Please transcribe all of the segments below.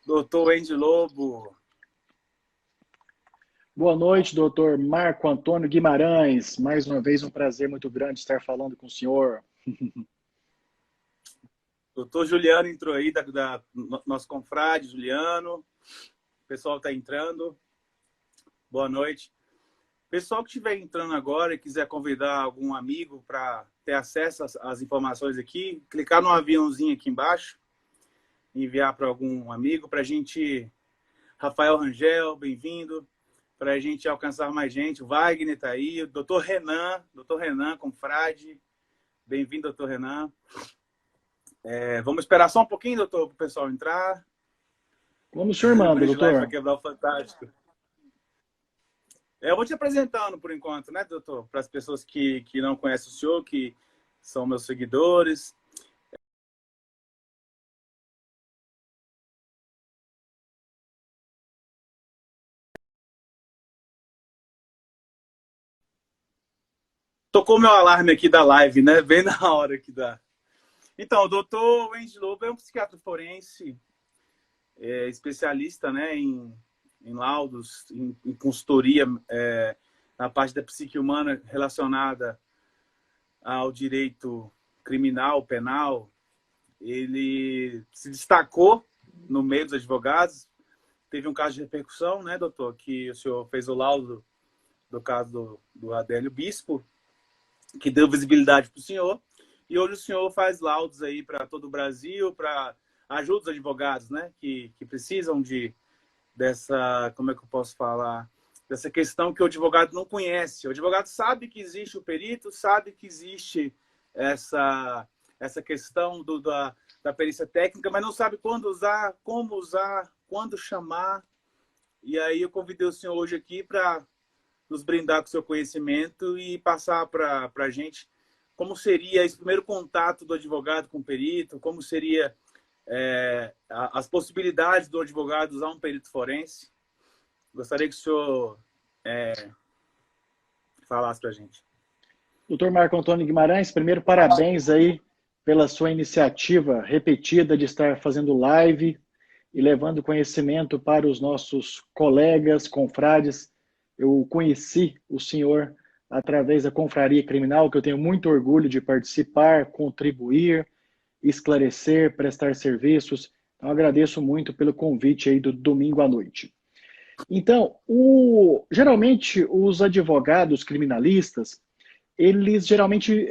doutor Wendy Lobo. Boa noite, doutor Marco Antônio Guimarães. Mais uma vez, um prazer muito grande estar falando com o senhor. Doutor Juliano entrou aí, nosso confrade, Juliano. O pessoal está entrando. Boa noite. Pessoal que estiver entrando agora e quiser convidar algum amigo para ter acesso às informações aqui, clicar no aviãozinho aqui embaixo, enviar para algum amigo, para a gente... Rafael Rangel, bem-vindo. Para a gente alcançar mais gente. O Wagner está aí. O doutor Renan, confrade. Bem-vindo, doutor Renan. Vamos esperar só um pouquinho, doutor, para o pessoal entrar. Como o senhor manda, doutor? Para quebrar o fantástico. Eu vou te apresentando por enquanto, né, doutor? Para as pessoas que não conhecem o senhor, que são meus seguidores. Tocou meu alarme aqui da live, né? Bem na hora que dá. Então, o doutor Wendy Lobo é um psiquiatra forense, especialista, né, em laudos, em consultoria na parte da psique humana relacionada ao direito criminal, penal. Ele se destacou no meio dos advogados. Teve um caso de repercussão, né, doutor, que o senhor fez o laudo do caso do Adélio Bispo, que deu visibilidade para o senhor. E hoje o senhor faz laudos aí para todo o Brasil, para ajuda os advogados, né, que precisam dessa, como é que eu posso falar, dessa questão que o advogado não conhece. O advogado sabe que existe o perito, sabe que existe essa questão da perícia técnica, mas não sabe quando usar, como usar, quando chamar. E aí eu convidei o senhor hoje aqui para nos brindar com o seu conhecimento e passar para a gente como seria esse primeiro contato do advogado com o perito, como seria as possibilidades do advogado usar um perito forense. Gostaria que o senhor falasse para a gente. Doutor Marco Antônio Guimarães, primeiro parabéns aí pela sua iniciativa repetida de estar fazendo live e levando conhecimento para os nossos colegas, confrades. Eu conheci o senhor através da Confraria Criminal, que eu tenho muito orgulho de participar, contribuir, esclarecer, prestar serviços. Então, agradeço muito pelo convite aí do domingo à noite. Então, geralmente, os advogados criminalistas, eles geralmente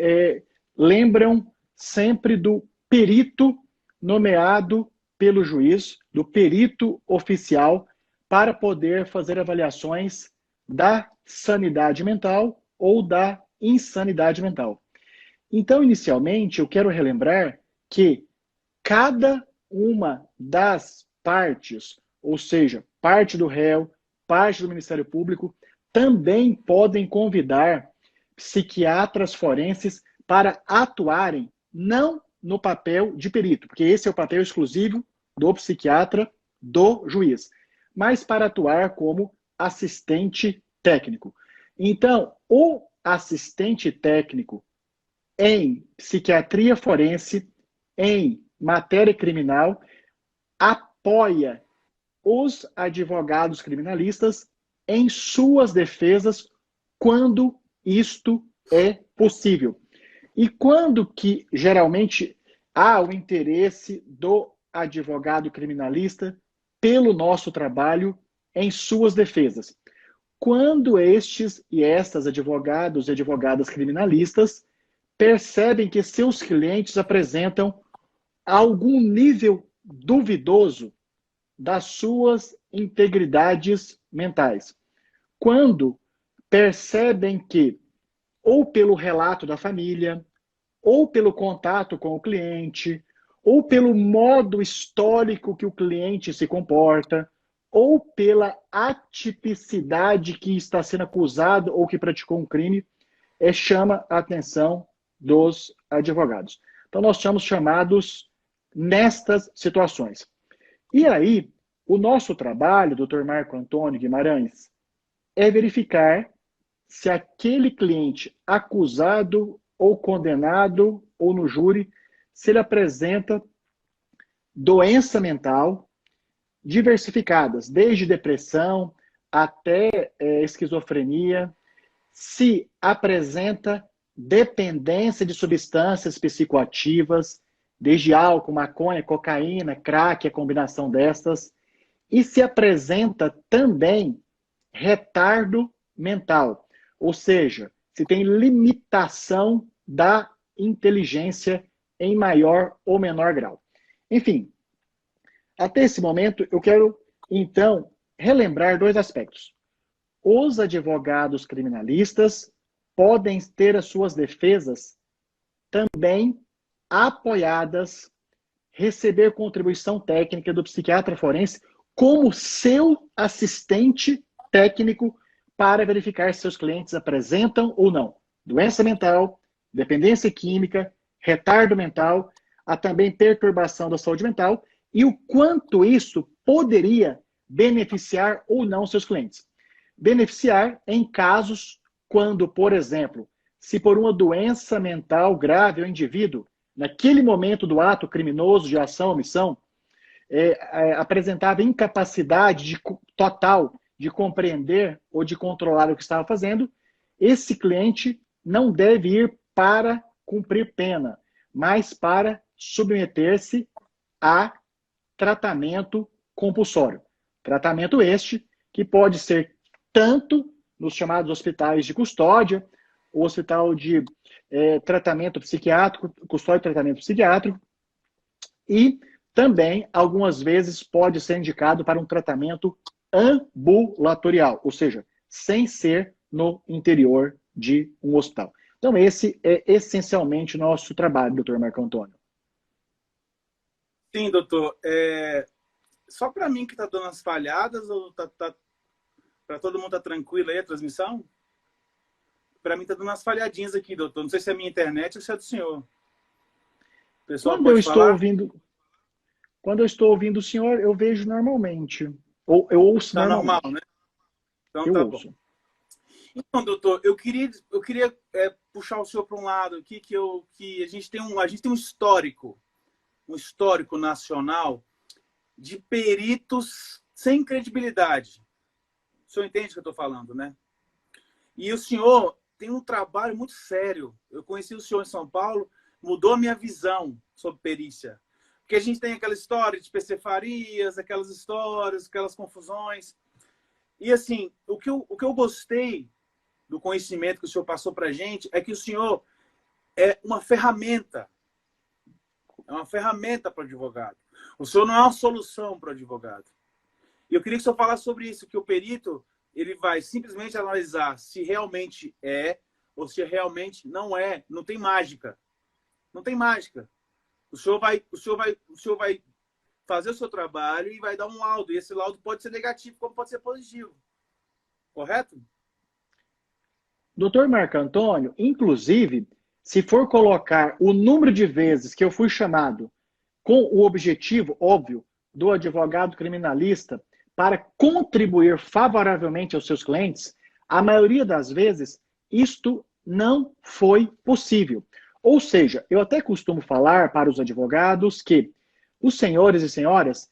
lembram sempre do perito nomeado pelo juiz, do perito oficial, para poder fazer avaliações da sanidade mental ou da insanidade mental. Então, inicialmente, eu quero relembrar que cada uma das partes, ou seja, parte do réu, parte do Ministério Público, também podem convidar psiquiatras forenses para atuarem não no papel de perito, porque esse é o papel exclusivo do psiquiatra, do juiz, mas para atuar como assistente técnico. Então, o assistente técnico em psiquiatria forense, em matéria criminal, apoia os advogados criminalistas em suas defesas quando isto é possível. E quando que geralmente há o interesse do advogado criminalista pelo nosso trabalho em suas defesas? Quando estes e estas advogados e advogadas criminalistas percebem que seus clientes apresentam algum nível duvidoso das suas integridades mentais. Quando percebem que, ou pelo relato da família, ou pelo contato com o cliente, ou pelo modo histórico que o cliente se comporta, ou pela atipicidade que está sendo acusado ou que praticou um crime, chama a atenção dos advogados. Então, nós somos chamados nestas situações. E aí, o nosso trabalho, doutor Marco Antônio Guimarães, é verificar se aquele cliente acusado ou condenado ou no júri, se ele apresenta doença mental diversificadas, desde depressão até esquizofrenia, se apresenta dependência de substâncias psicoativas, desde álcool, maconha, cocaína, crack, a combinação destas, e se apresenta também retardo mental, ou seja, se tem limitação da inteligência em maior ou menor grau. Enfim, até esse momento eu quero, então, relembrar dois aspectos. Os advogados criminalistas podem ter as suas defesas também apoiadas, receber contribuição técnica do psiquiatra forense como seu assistente técnico para verificar se seus clientes apresentam ou não doença mental, dependência química, retardo mental, há também perturbação da saúde mental e o quanto isso poderia beneficiar ou não seus clientes. Beneficiar em casos quando, por exemplo, se por uma doença mental grave o indivíduo, naquele momento do ato criminoso de ação ou omissão, apresentava incapacidade total de compreender ou de controlar o que estava fazendo, esse cliente não deve ir para cumprir pena, mas para submeter-se a tratamento compulsório. Tratamento este que pode ser tanto nos chamados hospitais de custódia, o hospital de tratamento psiquiátrico, custódia de tratamento psiquiátrico, e também, algumas vezes, pode ser indicado para um tratamento ambulatorial, ou seja, sem ser no interior de um hospital. Então, esse é essencialmente o nosso trabalho, doutor Marco Antônio. Sim, doutor. Só para mim que está dando as falhadas ou para todo mundo tá tranquilo aí a transmissão? Para mim está dando umas falhadinhas aqui, doutor. Não sei se é a minha internet ou se é do senhor. O pessoal Quando pode falar? Quando eu estou ouvindo o senhor, eu vejo normalmente. Ou eu ouço Tá normalmente. normal, né? Então eu tá ouço. Bom. Então, doutor, eu queria puxar o senhor para um lado aqui que a gente tem um histórico nacional de peritos sem credibilidade. O senhor entende o que eu estou falando, né? E o senhor tem um trabalho muito sério. Eu conheci o senhor em São Paulo, mudou a minha visão sobre perícia. Porque a gente tem aquela história de PC aquelas histórias, aquelas confusões. E assim, o que eu gostei do conhecimento que o senhor passou para a gente é que o senhor é uma ferramenta. É uma ferramenta para o advogado. O senhor não é uma solução para o advogado. E eu queria que o senhor falasse sobre isso, que o perito ele vai simplesmente analisar se realmente é ou se realmente não é. Não tem mágica. Não tem mágica. O senhor vai fazer o seu trabalho e vai dar um laudo. E esse laudo pode ser negativo, como pode ser positivo. Correto? Doutor Marco Antônio, inclusive, se for colocar o número de vezes que eu fui chamado com o objetivo, óbvio, do advogado criminalista para contribuir favoravelmente aos seus clientes, a maioria das vezes isto não foi possível. Ou seja, eu até costumo falar para os advogados que os senhores e senhoras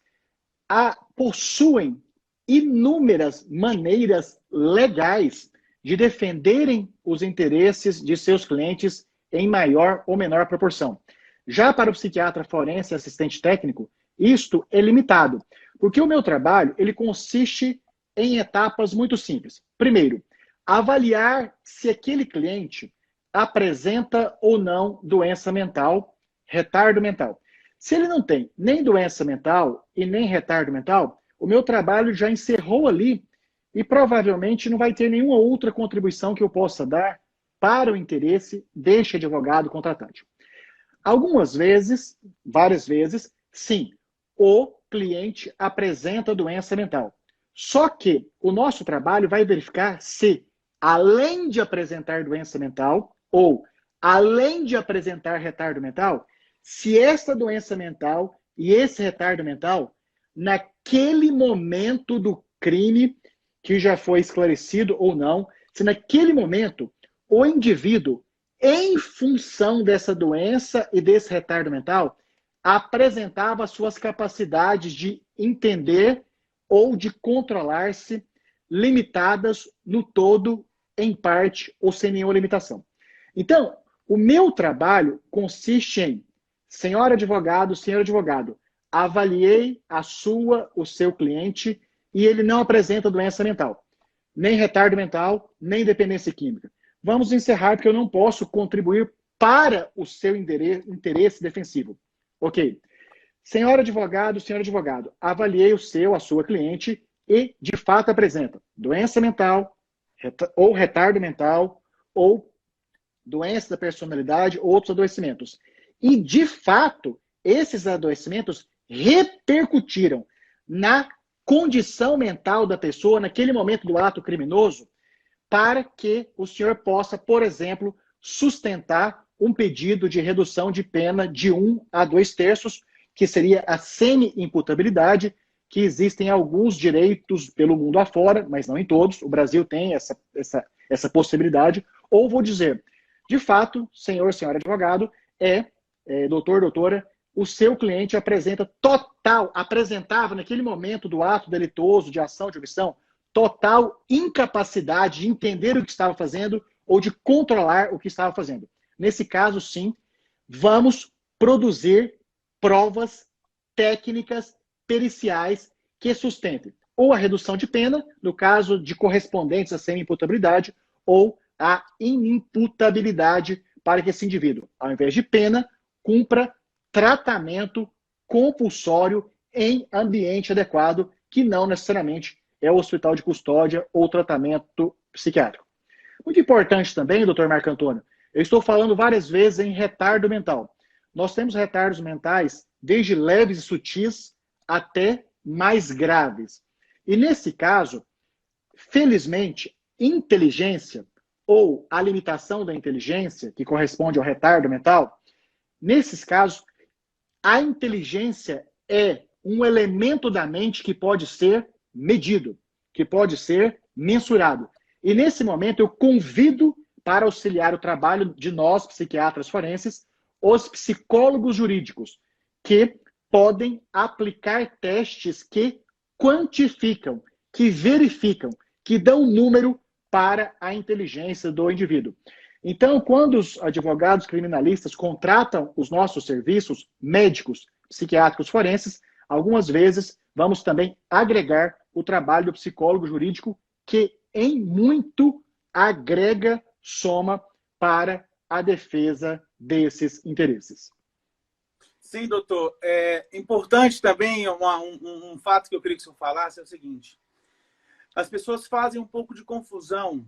possuem inúmeras maneiras legais de defenderem os interesses de seus clientes em maior ou menor proporção. Já para o psiquiatra forense e assistente técnico, isto é limitado, porque o meu trabalho ele consiste em etapas muito simples. Primeiro, avaliar se aquele cliente apresenta ou não doença mental, retardo mental. Se ele não tem nem doença mental e nem retardo mental, o meu trabalho já encerrou ali e provavelmente não vai ter nenhuma outra contribuição que eu possa dar para o interesse deste advogado contratante. Algumas vezes, várias vezes, sim, o cliente apresenta doença mental. Só que o nosso trabalho vai verificar se, além de apresentar doença mental, ou além de apresentar retardo mental, se essa doença mental e esse retardo mental, naquele momento do crime, que já foi esclarecido ou não, se naquele momento o indivíduo, em função dessa doença e desse retardo mental, apresentava suas capacidades de entender ou de controlar-se, limitadas no todo, em parte ou sem nenhuma limitação. Então, o meu trabalho consiste em, senhor advogado, avaliei o seu cliente e ele não apresenta doença mental, nem retardo mental, nem dependência química. Vamos encerrar porque eu não posso contribuir para o seu interesse defensivo. Ok. Senhor advogado, avaliei a sua cliente e, de fato, apresenta doença mental, ou retardo mental, ou doença da personalidade, ou outros adoecimentos. E, de fato, esses adoecimentos repercutiram na condição mental da pessoa, naquele momento do ato criminoso, para que o senhor possa, por exemplo, sustentar um pedido de redução de pena de 1 a 2/3, que seria a semi-imputabilidade, que existem alguns direitos pelo mundo afora, mas não em todos. O Brasil tem essa possibilidade. Ou vou dizer, de fato, senhor advogado, doutor, doutora, o seu cliente apresentava naquele momento do ato delituoso de ação de omissão, total incapacidade de entender o que estava fazendo ou de controlar o que estava fazendo. Nesse caso, sim, vamos produzir provas técnicas, periciais, que sustentem ou a redução de pena, no caso de correspondentes à semi-imputabilidade, ou a inimputabilidade para que esse indivíduo, ao invés de pena, cumpra tratamento compulsório em ambiente adequado, que não necessariamente é o hospital de custódia ou tratamento psiquiátrico. Muito importante também, doutor Marco Antônio, eu estou falando várias vezes em retardo mental. Nós temos retardos mentais desde leves e sutis até mais graves. E nesse caso, felizmente, inteligência ou a limitação da inteligência, que corresponde ao retardo mental, nesses casos, a inteligência é um elemento da mente que pode ser medido, que pode ser mensurado. E nesse momento eu convido para auxiliar o trabalho de nós, psiquiatras forenses, os psicólogos jurídicos, que podem aplicar testes que quantificam, que verificam, que dão número para a inteligência do indivíduo. Então, quando os advogados criminalistas contratam os nossos serviços médicos, psiquiátricos forenses, algumas vezes vamos também agregar o trabalho do psicólogo jurídico, que em muito agrega soma para a defesa desses interesses. Sim, doutor. É importante também, um fato que eu queria que o senhor falasse é o seguinte. As pessoas fazem um pouco de confusão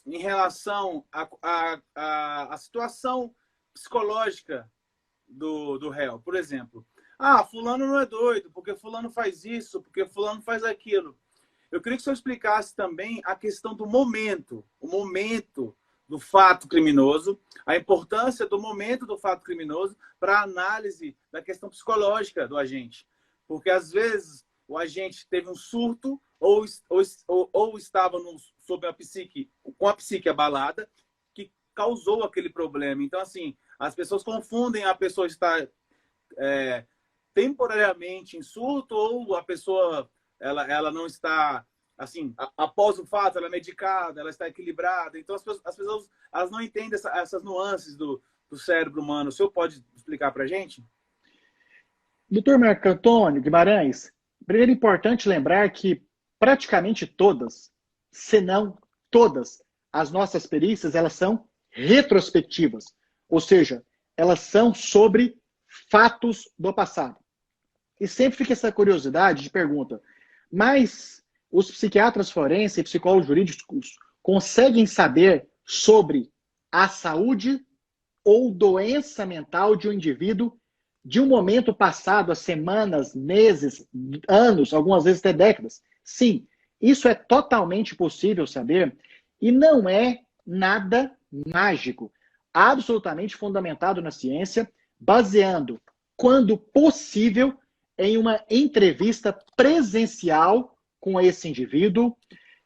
em relação à situação psicológica do réu. Por exemplo, fulano não é doido, porque fulano faz isso, porque fulano faz aquilo. Eu queria que o senhor explicasse também a questão do momento, o momento do fato criminoso, a importância do momento do fato criminoso para a análise da questão psicológica do agente. Porque, às vezes, o agente teve um surto ou estava sob com a psique abalada, que causou aquele problema. Então, assim, as pessoas confundem a pessoa estar temporariamente em surto ou a pessoa ela não está... Assim, após o fato, ela é medicada, ela está equilibrada. Então, as pessoas elas não entendem essas nuances do cérebro humano. O senhor pode explicar para a gente? Doutor Marco Antônio Guimarães, primeiro é importante lembrar que praticamente todas, se não todas, as nossas perícias, elas são retrospectivas. Ou seja, elas são sobre fatos do passado. E sempre fica essa curiosidade de pergunta, mas os psiquiatras forenses e psicólogos jurídicos conseguem saber sobre a saúde ou doença mental de um indivíduo de um momento passado, há semanas, meses, anos, algumas vezes até décadas? Sim, isso é totalmente possível saber e não é nada mágico. Absolutamente fundamentado na ciência, baseando, quando possível, em uma entrevista presencial com esse indivíduo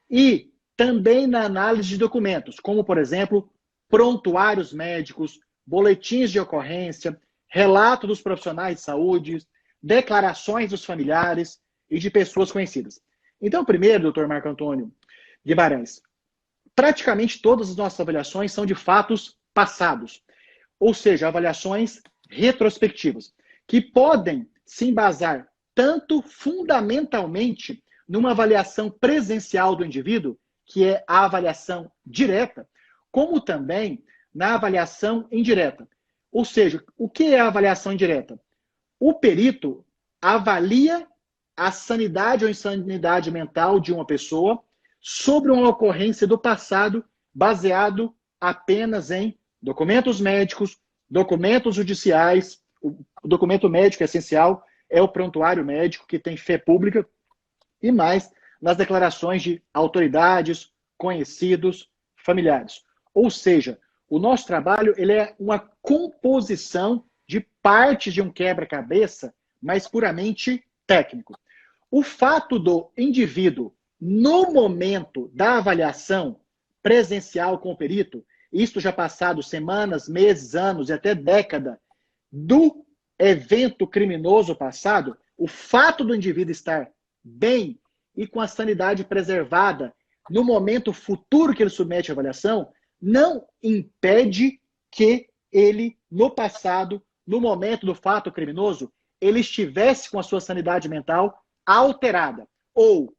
e também na análise de documentos, como, por exemplo, prontuários médicos, boletins de ocorrência, relato dos profissionais de saúde, declarações dos familiares e de pessoas conhecidas. Então, primeiro, doutor Marco Antônio Guimarães, praticamente todas as nossas avaliações são de fatos passados, ou seja, avaliações retrospectivas, que podem se embasar tanto fundamentalmente numa avaliação presencial do indivíduo, que é a avaliação direta, como também na avaliação indireta. Ou seja, o que é a avaliação indireta? O perito avalia a sanidade ou insanidade mental de uma pessoa sobre uma ocorrência do passado baseado apenas em documentos médicos, documentos judiciais. O documento médico essencial é o prontuário médico, que tem fé pública, e mais nas declarações de autoridades, conhecidos, familiares. Ou seja, o nosso trabalho ele é uma composição de partes de um quebra-cabeça, mas puramente técnico. O fato do indivíduo, no momento da avaliação presencial com o perito, isto já passado semanas, meses, anos e até década do evento criminoso passado, o fato do indivíduo estar bem e com a sanidade preservada no momento futuro que ele submete à avaliação, não impede que ele, no passado, no momento do fato criminoso, ele estivesse com a sua sanidade mental alterada, ou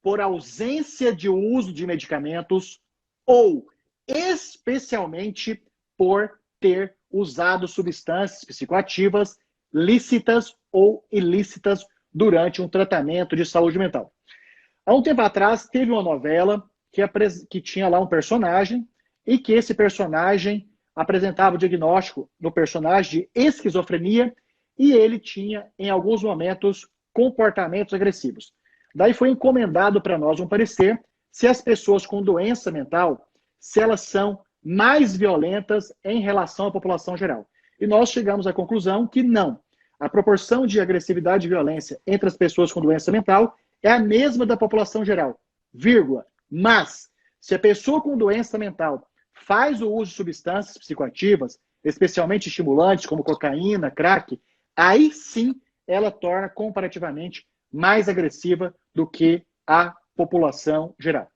por ausência de uso de medicamentos, ou especialmente por ter usado substâncias psicoativas lícitas ou ilícitas durante um tratamento de saúde mental. Há um tempo atrás, teve uma novela que tinha lá um personagem e que esse personagem apresentava o diagnóstico no personagem de esquizofrenia e ele tinha, em alguns momentos, comportamentos agressivos. Daí foi encomendado para nós um parecer se as pessoas com doença mental, se elas são mais violentas em relação à população geral. E nós chegamos à conclusão que não. A proporção de agressividade e violência entre as pessoas com doença mental é a mesma da população geral, vírgula. Mas, se a pessoa com doença mental faz o uso de substâncias psicoativas, especialmente estimulantes como cocaína, crack, aí sim ela torna comparativamente mais agressiva do que a população geral.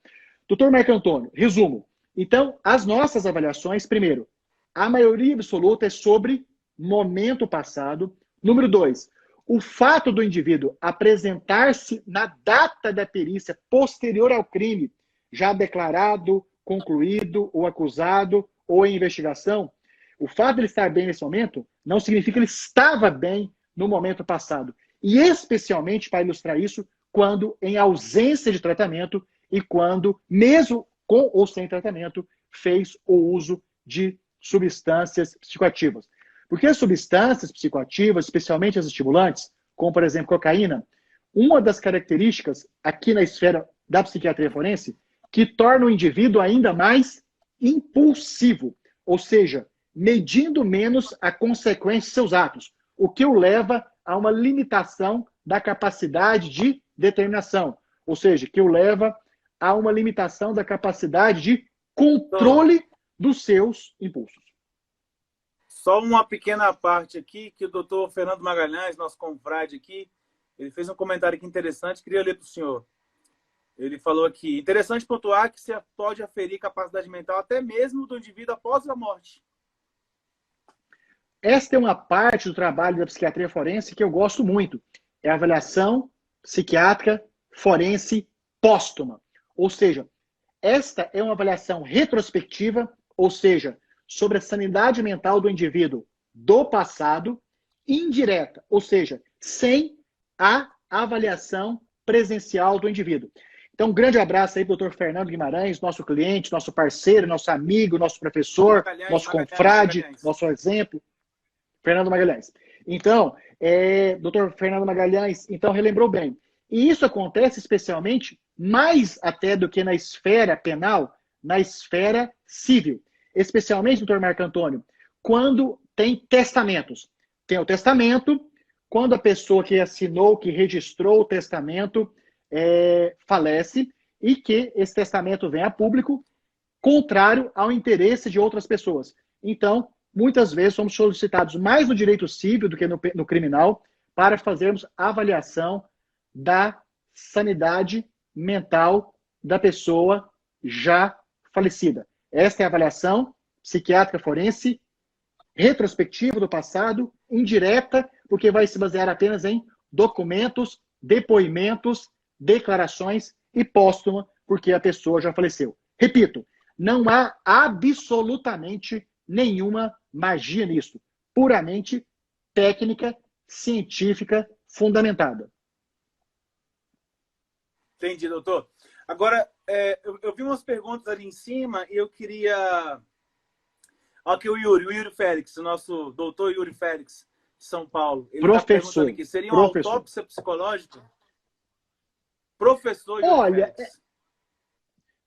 Doutor Marco Antônio, resumo. Então, as nossas avaliações, primeiro, a maioria absoluta é sobre momento passado. Número 2, o fato do indivíduo apresentar-se na data da perícia posterior ao crime, já declarado, concluído, ou acusado, ou em investigação, o fato de ele estar bem nesse momento não significa que ele estava bem no momento passado. E especialmente, para ilustrar isso, quando em ausência de tratamento e quando, mesmo com ou sem tratamento, fez o uso de substâncias psicoativas. Porque as substâncias psicoativas, especialmente as estimulantes, como, por exemplo, cocaína, uma das características aqui na esfera da psiquiatria forense, que torna o indivíduo ainda mais impulsivo, ou seja, medindo menos a consequência de seus atos, o que o leva a uma limitação da capacidade de determinação, ou seja, que o leva a uma limitação da capacidade de controle dos seus impulsos. Só uma pequena parte aqui, que o doutor Fernando Magalhães, nosso confrade aqui, ele fez um comentário aqui interessante, queria ler para o senhor. Ele falou aqui, interessante pontuar que se pode aferir capacidade mental até mesmo do indivíduo após a morte. Esta é uma parte do trabalho da psiquiatria forense que eu gosto muito. É a avaliação psiquiátrica forense póstuma. Ou seja, esta é uma avaliação retrospectiva, ou seja, sobre a sanidade mental do indivíduo do passado, indireta, ou seja, sem a avaliação presencial do indivíduo. Então, um grande abraço aí para o doutor Fernando Guimarães, nosso cliente, nosso parceiro, nosso amigo, nosso professor, nosso confrade, nosso exemplo. Fernando Magalhães. Então, doutor Fernando Magalhães, então relembrou bem. E isso acontece especialmente mais até do que na esfera penal, na esfera civil. Especialmente, doutor Marco Antônio, quando tem testamentos. Tem o testamento, quando a pessoa que assinou, que registrou o testamento, falece, e que esse testamento vem a público, contrário ao interesse de outras pessoas. Então, muitas vezes somos solicitados mais no direito civil do que no criminal para fazermos a avaliação da sanidade mental da pessoa já falecida. Esta é a avaliação psiquiátrica forense retrospectiva do passado, indireta, porque vai se basear apenas em documentos, depoimentos, declarações e póstuma, porque a pessoa já faleceu. Repito, não há absolutamente nenhuma magia nisso. Puramente técnica, científica, fundamentada. Entendi, doutor. Agora, eu vi umas perguntas ali em cima e eu queria... Aqui o Yuri Félix, o nosso doutor Yuri Félix, de São Paulo. Ele está perguntando aqui, seria uma autópsia psicológica? Professor Yuri Olha, Félix.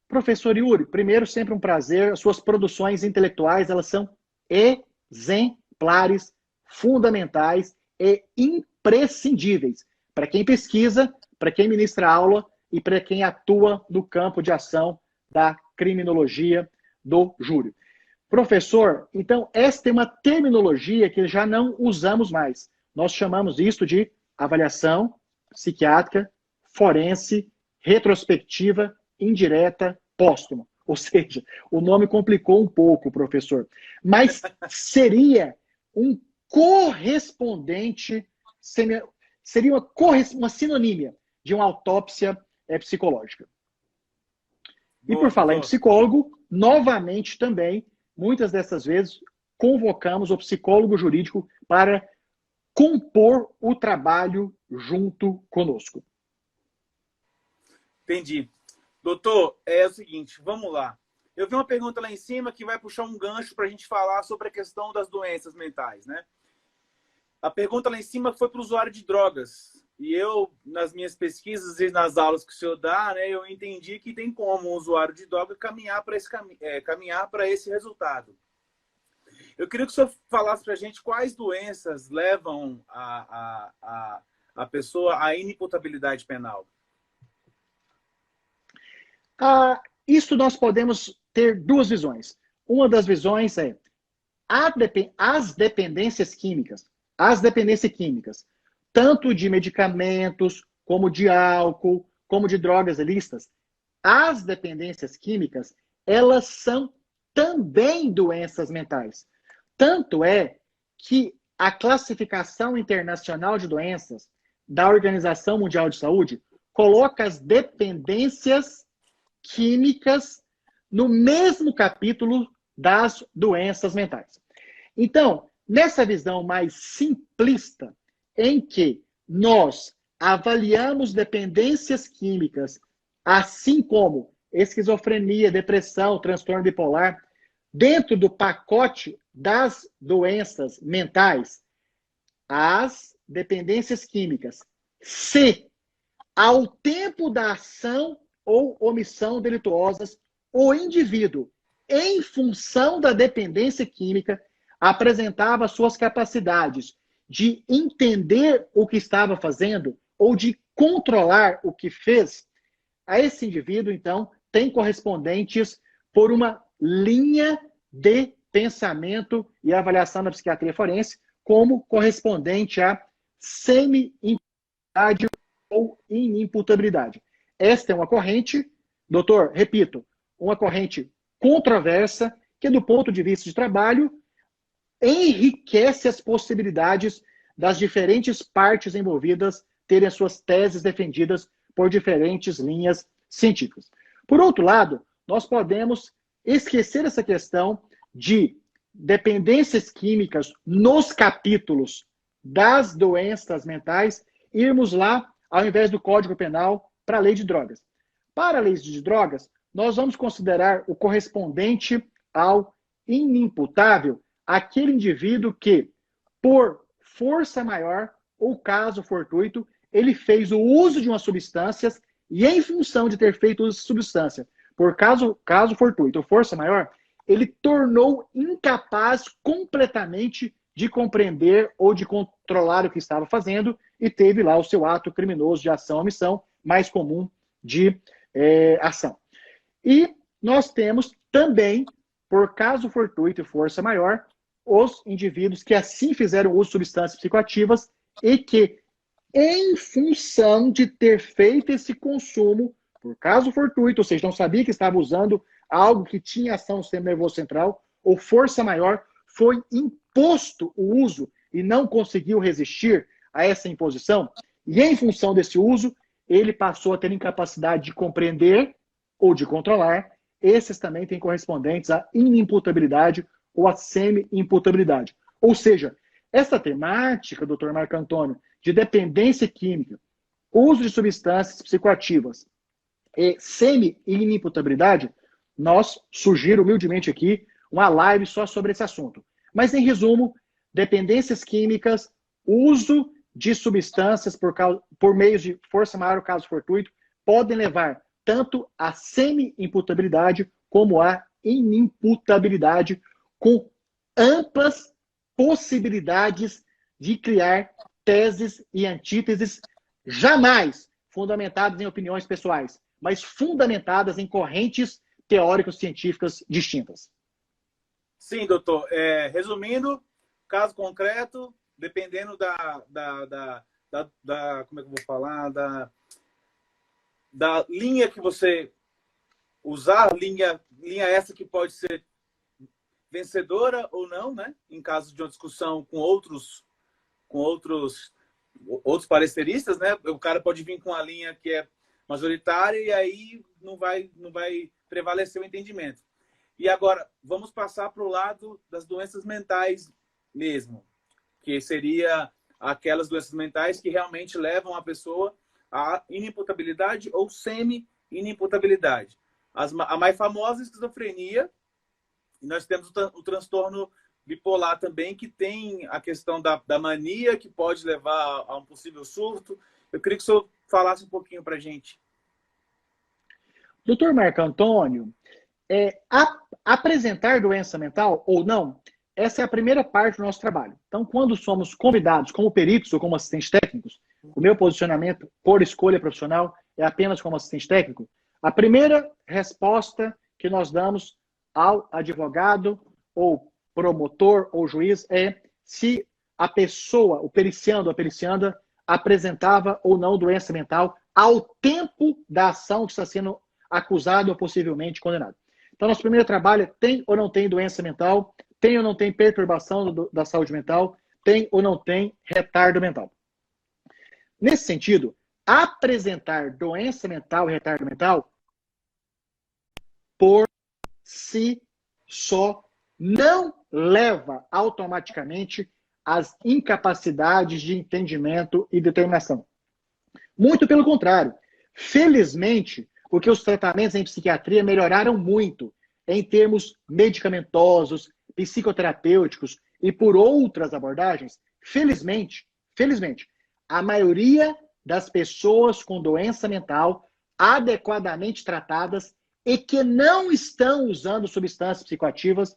Professor Yuri, primeiro, sempre um prazer. As suas produções intelectuais, elas são exemplares, fundamentais e imprescindíveis para quem pesquisa, para quem ministra aula e para quem atua no campo de ação da criminologia do júri. Professor, então, esta é uma terminologia que já não usamos mais. Nós chamamos isso de avaliação psiquiátrica, forense, retrospectiva, indireta, póstuma. Ou seja, o nome complicou um pouco, professor. Mas seria um correspondente, seria uma sinonímia de uma autópsia psicológica. E por falar em psicólogo, novamente também, muitas dessas vezes, convocamos o psicólogo jurídico para compor o trabalho junto conosco. Entendi. Doutor, é o seguinte, vamos lá. Eu vi uma pergunta lá em cima que vai puxar um gancho para a gente falar sobre a questão das doenças mentais, né? A pergunta lá em cima foi para o usuário de drogas. E eu, nas minhas pesquisas e nas aulas que o senhor dá, né, eu entendi que tem como um usuário de droga caminhar para esse resultado. Eu queria que o senhor falasse para a gente quais doenças levam a pessoa à inimputabilidade penal. Isso nós podemos ter duas visões. Uma das visões é as dependências químicas. As dependências químicas, tanto de medicamentos, como de álcool, como de drogas ilícitas, as dependências químicas, elas são também doenças mentais. Tanto é que a classificação internacional de doenças da Organização Mundial de Saúde coloca as dependências químicas no mesmo capítulo das doenças mentais. Então, nessa visão mais simplista, em que nós avaliamos dependências químicas, assim como esquizofrenia, depressão, transtorno bipolar, dentro do pacote das doenças mentais, as dependências químicas, se ao tempo da ação ou omissão delituosas, o indivíduo, em função da dependência química, apresentava suas capacidades de entender o que estava fazendo ou de controlar o que fez, a esse indivíduo, então, tem correspondentes por uma linha de pensamento e avaliação da psiquiatria forense como correspondente a semi-imputabilidade ou inimputabilidade. Esta é uma corrente, doutor, repito, uma corrente controversa que, do ponto de vista de trabalho, enriquece as possibilidades das diferentes partes envolvidas terem as suas teses defendidas por diferentes linhas científicas. Por outro lado, nós podemos esquecer essa questão de dependências químicas nos capítulos das doenças mentais, irmos lá, ao invés do Código Penal, para a lei de drogas. Para a lei de drogas, nós vamos considerar o correspondente ao inimputável aquele indivíduo que, por força maior ou caso fortuito, ele fez o uso de uma substância e, em função de ter feito uso de substância, por caso fortuito ou força maior, ele tornou incapaz completamente de compreender ou de controlar o que estava fazendo e teve lá o seu ato criminoso de ação ou omissão mais comum de ação. E nós temos também, por caso fortuito e força maior, os indivíduos que assim fizeram uso de substâncias psicoativas e que, em função de ter feito esse consumo, por caso fortuito, ou seja, não sabia que estava usando algo que tinha ação no sistema nervoso central, ou força maior, foi imposto o uso e não conseguiu resistir a essa imposição, e em função desse uso, ele passou a ter incapacidade de compreender ou de controlar. Esses também têm correspondentes à inimputabilidade ou à semi-imputabilidade. Ou seja, essa temática, doutor Marco Antônio, de dependência química, uso de substâncias psicoativas e semi-inimputabilidade, nós sugiro humildemente aqui uma live só sobre esse assunto. Mas, em resumo, dependências químicas, uso de substâncias por meio de força maior, caso fortuito, podem levar tanto à semi-imputabilidade como à inimputabilidade, com amplas possibilidades de criar teses e antíteses jamais fundamentadas em opiniões pessoais, mas fundamentadas em correntes teóricos científicas distintas. Sim, doutor. Resumindo, caso concreto, dependendo como é que eu vou falar, da linha que você usar, linha essa que pode ser vencedora ou não, né? Em caso de uma discussão com outros pareceristas, né? O cara pode vir com a linha que é majoritária e aí não vai prevalecer o entendimento. E agora, vamos passar para o lado das doenças mentais mesmo, que seria aquelas doenças mentais que realmente levam a pessoa à inimputabilidade ou semi-inimputabilidade. A mais famosa é a esquizofrenia, e nós temos o transtorno bipolar também, que tem a questão da mania, que pode levar a um possível surto. Eu queria que o senhor falasse um pouquinho para a gente. Doutor Marco Antônio, apresentar doença mental ou não, essa é a primeira parte do nosso trabalho. Então, quando somos convidados como peritos ou como assistentes técnicos, o meu posicionamento por escolha profissional é apenas como assistente técnico, a primeira resposta que nós damos ao advogado ou promotor ou juiz é se a pessoa, o periciando ou a pericianda, apresentava ou não doença mental ao tempo da ação que está sendo acusado ou possivelmente condenado. Então, nosso primeiro trabalho é: tem ou não tem doença mental, tem ou não tem perturbação da saúde mental, tem ou não tem retardo mental. Nesse sentido, apresentar doença mental e retardo mental por si só não leva automaticamente às incapacidades de entendimento e determinação. Muito pelo contrário. Felizmente, porque os tratamentos em psiquiatria melhoraram muito em termos medicamentosos, psicoterapêuticos e por outras abordagens, felizmente, a maioria das pessoas com doença mental adequadamente tratadas e que não estão usando substâncias psicoativas,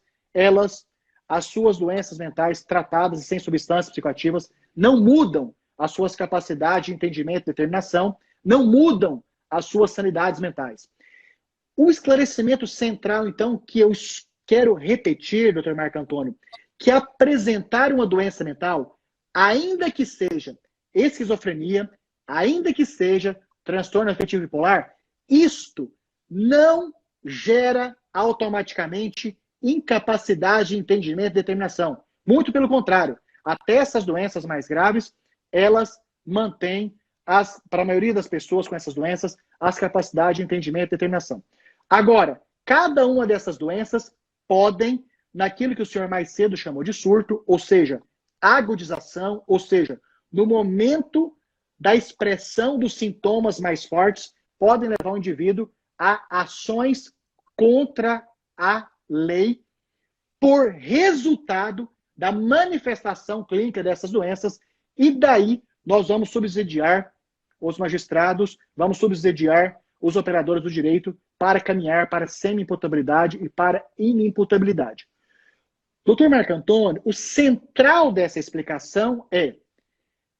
as suas doenças mentais tratadas e sem substâncias psicoativas, não mudam as suas capacidades de entendimento e determinação, não mudam as suas sanidades mentais. O esclarecimento central, então, que eu quero repetir, doutor Marco Antônio, que apresentar uma doença mental, ainda que seja esquizofrenia, ainda que seja transtorno afetivo bipolar, isto não gera automaticamente incapacidade de entendimento e determinação. Muito pelo contrário, até essas doenças mais graves, elas mantêm, para a maioria das pessoas com essas doenças, as capacidades de entendimento e determinação. Agora, cada uma dessas doenças podem, naquilo que o senhor mais cedo chamou de surto, ou seja, agudização, ou seja, no momento da expressão dos sintomas mais fortes, podem levar o indivíduo a ações contra a lei por resultado da manifestação clínica dessas doenças, e daí nós vamos subsidiar os magistrados, vamos subsidiar os operadores do direito para caminhar para semi-imputabilidade e para inimputabilidade. Doutor Marco Antônio, o central dessa explicação é: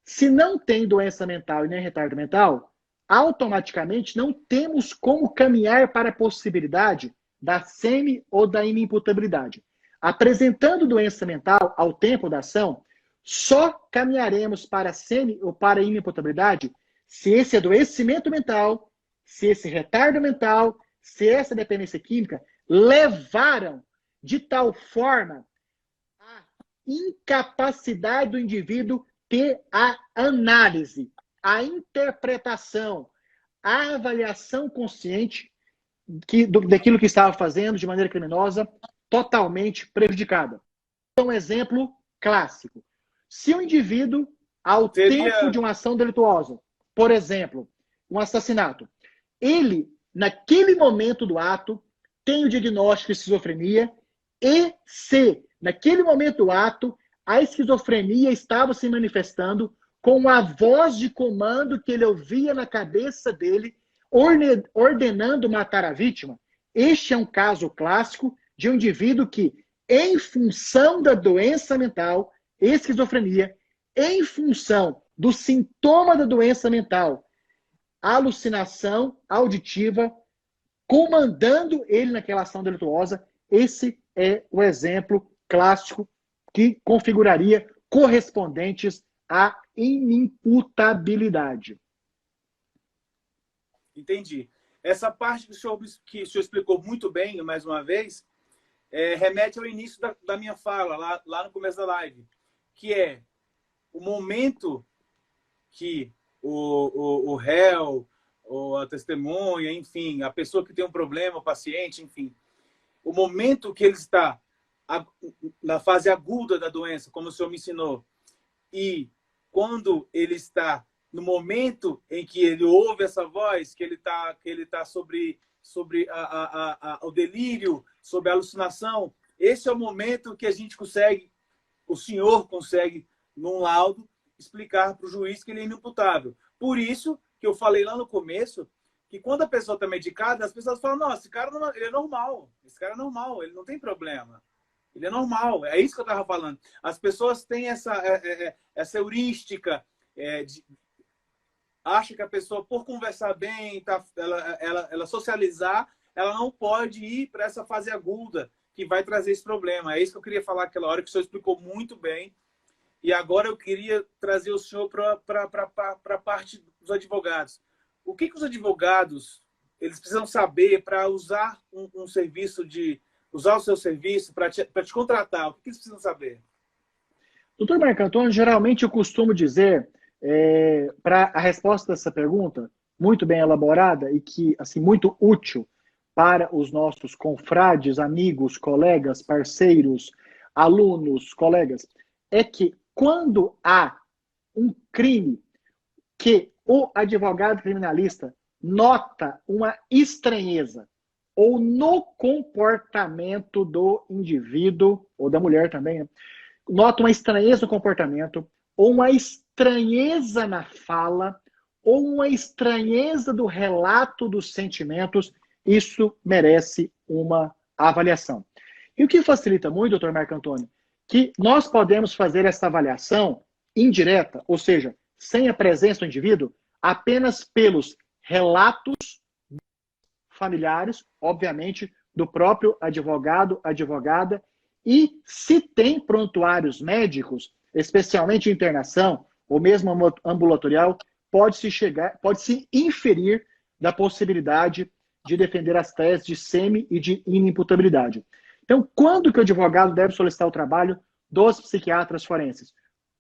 se não tem doença mental e nem retardo mental, automaticamente não temos como caminhar para a possibilidade da semi ou da inimputabilidade. Apresentando doença mental ao tempo da ação, só caminharemos para a semi ou para a inimputabilidade se esse adoecimento mental se esse retardo mental, se essa dependência química levaram de tal forma a incapacidade do indivíduo ter a análise, a interpretação, a avaliação consciente daquilo que estava fazendo de maneira criminosa, totalmente prejudicada. Um exemplo clássico. Se o indivíduo, ao tempo de uma ação delituosa, por exemplo, um assassinato, ele, naquele momento do ato, tem o diagnóstico de esquizofrenia e se, naquele momento do ato, a esquizofrenia estava se manifestando com a voz de comando que ele ouvia na cabeça dele, ordenando matar a vítima, este é um caso clássico de um indivíduo que, em função da doença mental, esquizofrenia, em função do sintoma da doença mental, alucinação auditiva, comandando ele naquela ação delituosa, esse é o exemplo clássico que configuraria correspondentes à inimputabilidade. Entendi. Essa parte que o senhor explicou muito bem, mais uma vez, remete ao início da minha fala, lá no começo da live, que é o momento que o réu, ou a testemunha, enfim, a pessoa que tem um problema, o paciente, enfim, o momento que ele está na fase aguda da doença, como o senhor me ensinou, e quando ele está no momento em que ele ouve essa voz, que ele está sobre o delírio, sobre a alucinação, esse é o momento que a gente consegue, o senhor consegue, num laudo, explicar para o juiz que ele é inimputável. Por isso que eu falei lá no começo, que quando a pessoa está medicada, as pessoas falam, nossa, esse cara ele é normal, esse cara é normal, ele não tem problema. Ele é normal, é isso que eu estava falando. As pessoas têm essa heurística, acha que a pessoa, por conversar bem, ela socializar, ela não pode ir para essa fase aguda que vai trazer esse problema. É isso que eu queria falar aquela hora, que o senhor explicou muito bem. E agora eu queria trazer o senhor para a parte dos advogados. O que os advogados eles precisam saber para usar um serviço usar o seu serviço para te contratar? O que eles precisam saber? Doutor Marco Antônio, geralmente eu costumo dizer, para a resposta dessa pergunta, muito bem elaborada e que, assim, muito útil para os nossos confrades, amigos, colegas, parceiros, alunos, colegas, é que quando há um crime que o advogado criminalista nota uma estranheza ou no comportamento do indivíduo, ou da mulher também, né? Nota uma estranheza no comportamento, ou uma estranheza na fala, ou uma estranheza do relato dos sentimentos, isso merece uma avaliação. E o que facilita muito, doutor Marco Antônio, que nós podemos fazer essa avaliação indireta, ou seja, sem a presença do indivíduo, apenas pelos relatos familiares, obviamente, do próprio advogado, advogada, e se tem prontuários médicos, especialmente internação, ou mesmo ambulatorial, pode-se inferir da possibilidade de defender as teses de semi e de inimputabilidade. Então, quando que o advogado deve solicitar o trabalho dos psiquiatras forenses?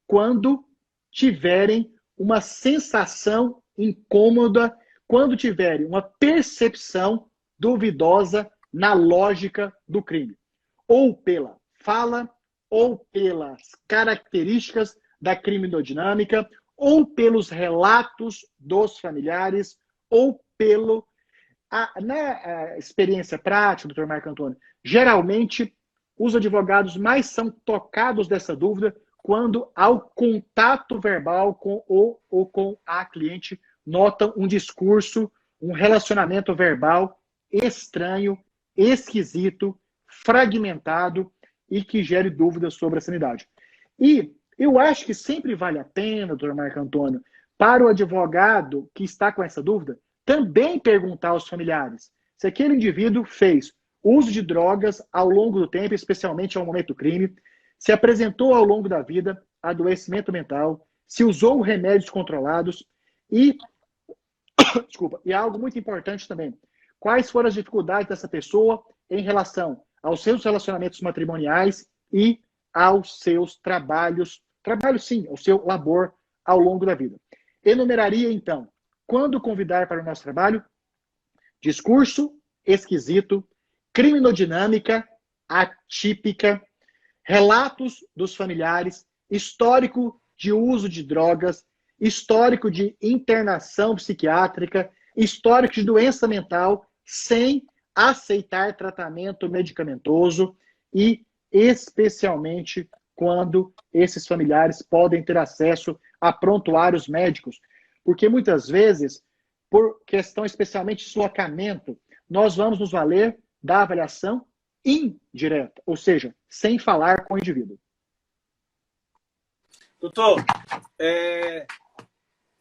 Quando tiverem uma sensação incômoda, quando tiverem uma percepção duvidosa na lógica do crime. Ou pela fala, ou pelas características da criminodinâmica, ou pelos relatos dos familiares, ou na experiência prática, doutor Marco Antônio, geralmente os advogados mais são tocados dessa dúvida quando ao contato verbal com o ou com a cliente notam um discurso, um relacionamento verbal estranho, esquisito, fragmentado e que gere dúvidas sobre a sanidade. E eu acho que sempre vale a pena, doutor Marco Antônio, para o advogado que está com essa dúvida, também perguntar aos familiares se aquele indivíduo fez uso de drogas ao longo do tempo, especialmente ao momento do crime, se apresentou ao longo da vida adoecimento mental, se usou remédios controlados e Desculpa. E algo muito importante também. Quais foram as dificuldades dessa pessoa em relação aos seus relacionamentos matrimoniais e aos seus trabalhos, trabalho sim, ao seu labor ao longo da vida. Enumeraria, então, quando convidar para o nosso trabalho, discurso esquisito, criminodinâmica atípica, relatos dos familiares, histórico de uso de drogas, histórico de internação psiquiátrica, histórico de doença mental, sem aceitar tratamento medicamentoso e especialmente quando esses familiares podem ter acesso a prontuários médicos. Porque muitas vezes, por questão especialmente de deslocamento, nós vamos nos valer da avaliação indireta, ou seja, sem falar com o indivíduo. Doutor,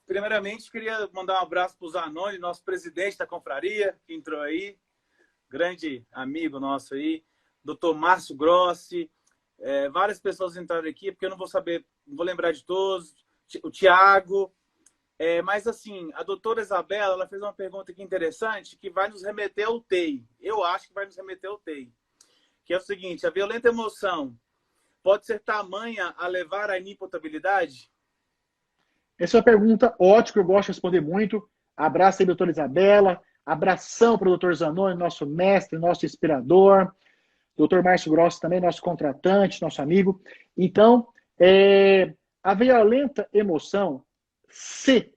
primeiramente queria mandar um abraço para o Zanoni, nosso presidente da confraria, que entrou aí, grande amigo nosso aí, doutor Márcio Grossi, várias pessoas entraram aqui, porque eu não vou saber, não vou lembrar de todos, o Tiago, mas assim, a doutora Isabela, ela fez uma pergunta aqui interessante, que vai nos remeter ao TEI, eu acho que vai nos remeter ao TEI, que é o seguinte, a violenta emoção pode ser tamanha a levar à inimputabilidade? Essa é uma pergunta ótima, que eu gosto de responder muito. Abraço aí, doutora Isabela. Abração para o doutor Zanoni, nosso mestre, nosso inspirador. Doutor Márcio Grossi também, nosso contratante, nosso amigo. Então, a violenta emoção, se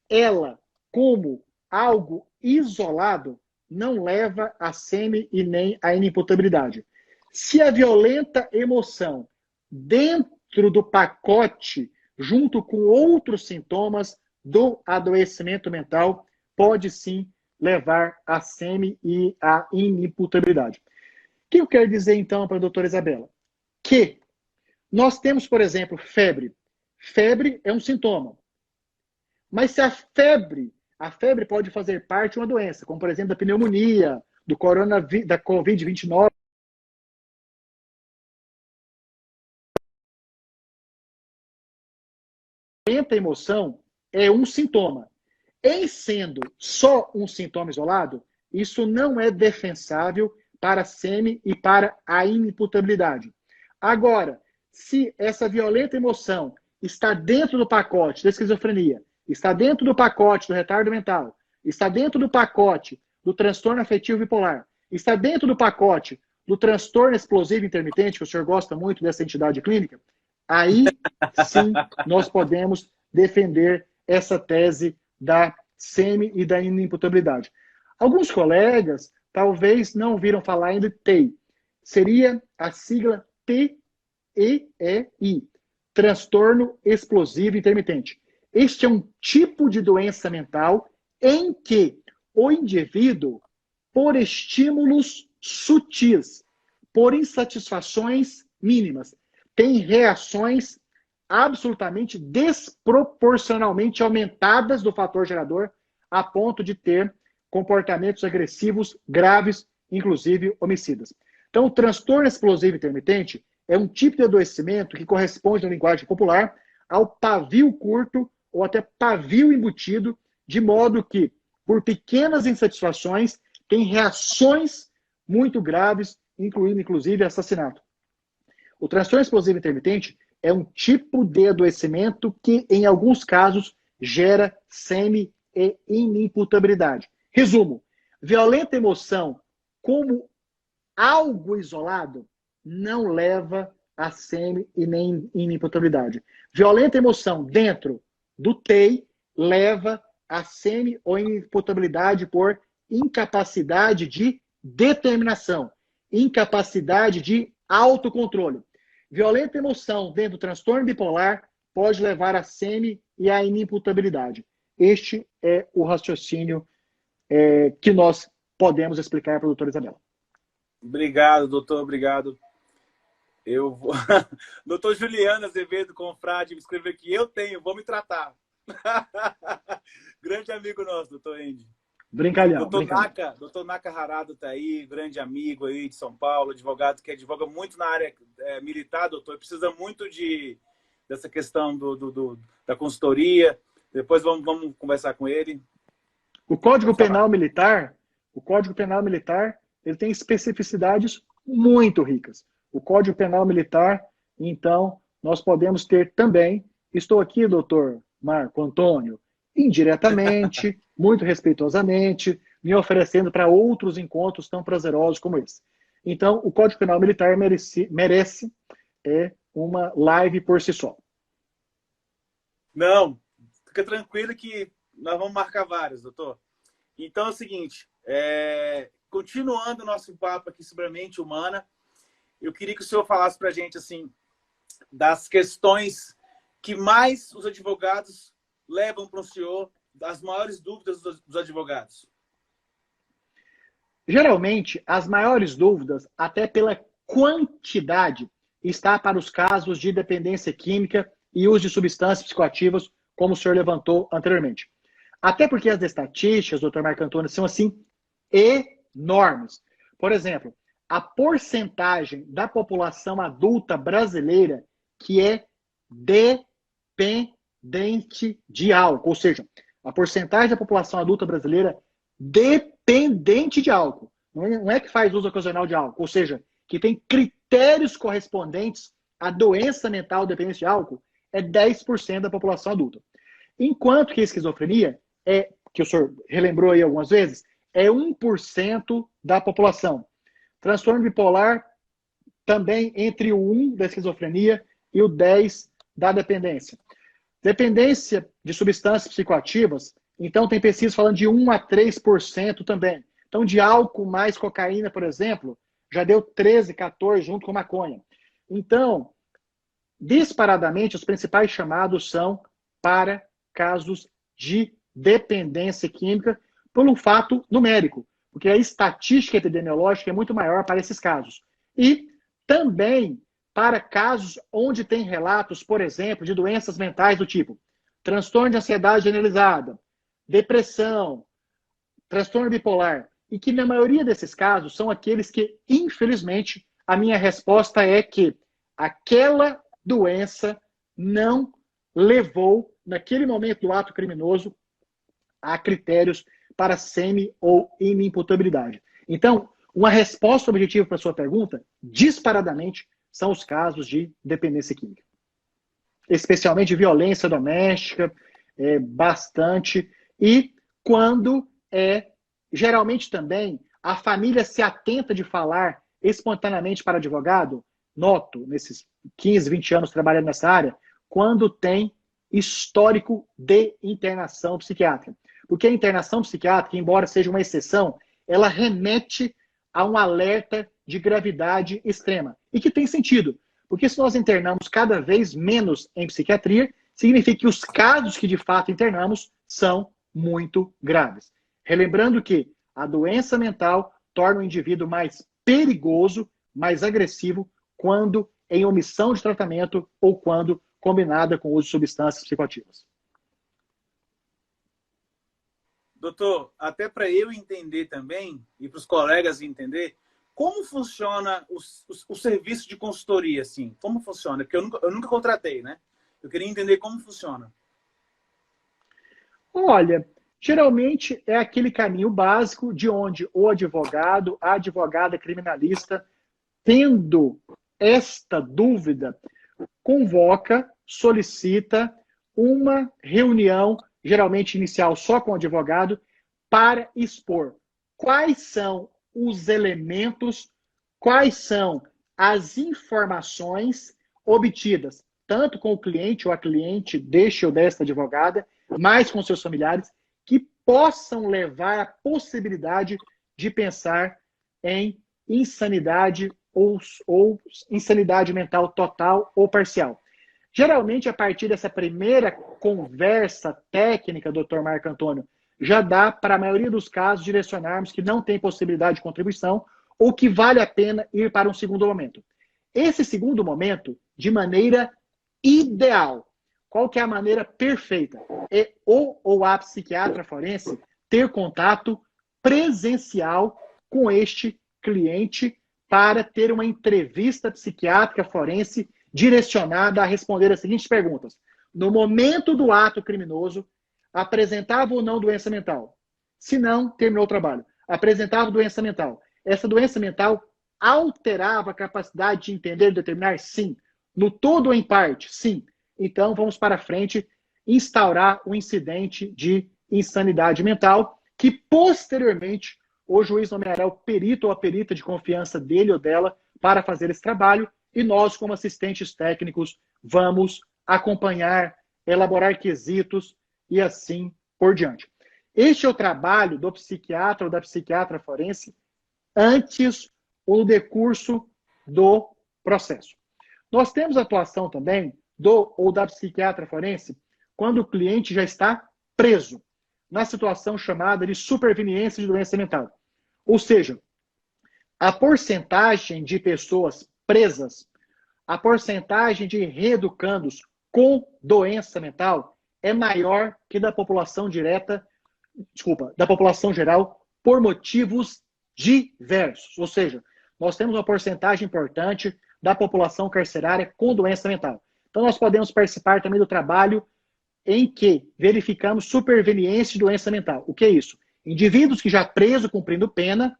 ela, como algo isolado, não leva a semi e nem a inimputabilidade. Se a violenta emoção, dentro do pacote, junto com outros sintomas do adoecimento mental, pode sim levar a semi e a inimputabilidade. O que eu quero dizer então para a doutora Isabela? Que nós temos, por exemplo, febre. Febre é um sintoma. Mas se a febre pode fazer parte de uma doença, como por exemplo da pneumonia, do coronavírus, da Covid-29, a emoção é um sintoma. Em sendo só um sintoma isolado, isso não é defensável para a semi e para a inimputabilidade. Agora, se essa violenta emoção está dentro do pacote da esquizofrenia, está dentro do pacote do retardo mental, está dentro do pacote do transtorno afetivo bipolar, está dentro do pacote do transtorno explosivo intermitente, que o senhor gosta muito dessa entidade clínica, aí sim nós podemos defender essa tese da semi e da inimputabilidade. Alguns colegas talvez não viram falar ainda de TEI. Seria a sigla TEI, transtorno explosivo intermitente. Este é um tipo de doença mental em que o indivíduo, por estímulos sutis, por insatisfações mínimas, tem reações absolutamente desproporcionalmente aumentadas do fator gerador, a ponto de ter comportamentos agressivos graves, inclusive homicidas. Então, o transtorno explosivo intermitente é um tipo de adoecimento que corresponde, na linguagem popular, ao pavio curto ou até pavio embutido, de modo que, por pequenas insatisfações, tem reações muito graves, incluindo, inclusive, assassinato. O transtorno explosivo intermitente é um tipo de adoecimento que, em alguns casos, gera semi e inimputabilidade. Resumo, violenta emoção como algo isolado não leva a semi e nem inimputabilidade. Violenta emoção dentro do TEI leva a semi ou inimputabilidade por incapacidade de determinação, incapacidade de autocontrole. Violenta emoção dentro do transtorno bipolar pode levar a semi e a inimputabilidade. Este é o raciocínio que nós podemos explicar para a doutora Isabela. Obrigado, doutor, obrigado. Eu vou... Doutor Juliana Azevedo Confrade me escreveu aqui, vou me tratar. Grande amigo nosso, doutor Andy. Brincalhão. Doutor Naka Harada está aí, grande amigo aí de São Paulo, advogado que advoga muito na área militar, doutor, precisa muito dessa questão da consultoria. Depois vamos conversar com ele. O Código Penal Militar, ele tem especificidades muito ricas. O Código Penal Militar, então, nós podemos ter também, estou aqui, doutor Marco Antônio, indiretamente, muito respeitosamente, me oferecendo para outros encontros tão prazerosos como esse. Então, o Código Penal Militar merece uma live por si só. Não, fica tranquilo que nós vamos marcar vários, doutor. Então é o seguinte, continuando o nosso papo aqui sobre a mente humana, eu queria que o senhor falasse para a gente assim, das questões que mais os advogados levam para o senhor, das maiores dúvidas dos advogados. Geralmente, as maiores dúvidas, até pela quantidade, está para os casos de dependência química e uso de substâncias psicoativas, como o senhor levantou anteriormente. Até porque as estatísticas, doutor Marco Antônio, são assim enormes. Por exemplo, a porcentagem da população adulta brasileira que é dependente de álcool, ou seja, a porcentagem da população adulta brasileira dependente de álcool. Não é que faz uso ocasional de álcool, ou seja, que tem critérios correspondentes à doença mental dependente de álcool, é 10% da população adulta. Enquanto que a esquizofrenia, que o senhor relembrou aí algumas vezes, é 1% da população. Transtorno bipolar, também entre o 1 da esquizofrenia e o 10 da dependência. Dependência de substâncias psicoativas, então tem pesquisas falando de 1 a 3% também. Então, de álcool mais cocaína, por exemplo, já deu 13, 14 junto com maconha. Então, disparadamente, os principais chamados são para casos de dependência química por um fato numérico, porque a estatística epidemiológica é muito maior para esses casos. E também para casos onde tem relatos, por exemplo, de doenças mentais do tipo transtorno de ansiedade generalizada, depressão, transtorno bipolar, e que na maioria desses casos são aqueles que, infelizmente, a minha resposta é que aquela doença não levou, naquele momento do ato criminoso, a critérios para semi- ou inimputabilidade. Então, uma resposta objetiva para a sua pergunta, disparadamente, são os casos de dependência química. Especialmente violência doméstica, bastante. E quando geralmente também, a família se atenta de falar espontaneamente para advogado, noto, nesses 15, 20 anos trabalhando nessa área, quando tem histórico de internação psiquiátrica. Porque a internação psiquiátrica, embora seja uma exceção, ela remete a um alerta de gravidade extrema. E que tem sentido, porque se nós internamos cada vez menos em psiquiatria, significa que os casos que de fato internamos são muito graves. Relembrando que a doença mental torna o indivíduo mais perigoso, mais agressivo, quando em omissão de tratamento ou quando combinada com o uso de substâncias psicoativas. Doutor, até para eu entender também, e para os colegas entender, como funciona o serviço de consultoria, assim? Como funciona? Porque eu nunca contratei, né? Eu queria entender como funciona. Olha, geralmente é aquele caminho básico de onde o advogado, a advogada criminalista, tendo esta dúvida, convoca, solicita uma reunião, geralmente inicial só com o advogado, para expor quais são os elementos, quais são as informações obtidas, tanto com o cliente ou a cliente deste ou desta advogada, mais com seus familiares, que possam levar à possibilidade de pensar em insanidade ou insanidade mental total ou parcial. Geralmente, a partir dessa primeira conversa técnica, doutor Marco Antônio, já dá, para a maioria dos casos, direcionarmos que não tem possibilidade de contribuição ou que vale a pena ir para um segundo momento. Esse segundo momento, de maneira ideal, qual que é a maneira perfeita? É o ou a psiquiatra forense ter contato presencial com este cliente para ter uma entrevista psiquiátrica forense direcionada a responder as seguintes perguntas. No momento do ato criminoso, apresentava ou não doença mental? se não, terminou o trabalho. Apresentava doença mental. Essa doença mental alterava a capacidade de entender e determinar? Sim. No todo ou em parte? Sim. Então, vamos para frente, instaurar o incidente de insanidade mental, que posteriormente o juiz nomeará o perito ou a perita de confiança dele ou dela para fazer esse trabalho, e nós, como assistentes técnicos, vamos acompanhar, elaborar quesitos e assim por diante. Este é o trabalho do psiquiatra ou da psiquiatra forense antes ou no decurso do processo. Nós temos atuação também do ou da psiquiatra forense quando o cliente já está preso, na situação chamada de superveniência de doença mental. Ou seja, a porcentagem de pessoas presas, a porcentagem de reeducandos com doença mental é maior que da população da população geral por motivos diversos. Ou seja, nós temos uma porcentagem importante da população carcerária com doença mental. Então, nós podemos participar também do trabalho em que verificamos superveniência de doença mental. O que é isso? Indivíduos que já presos cumprindo pena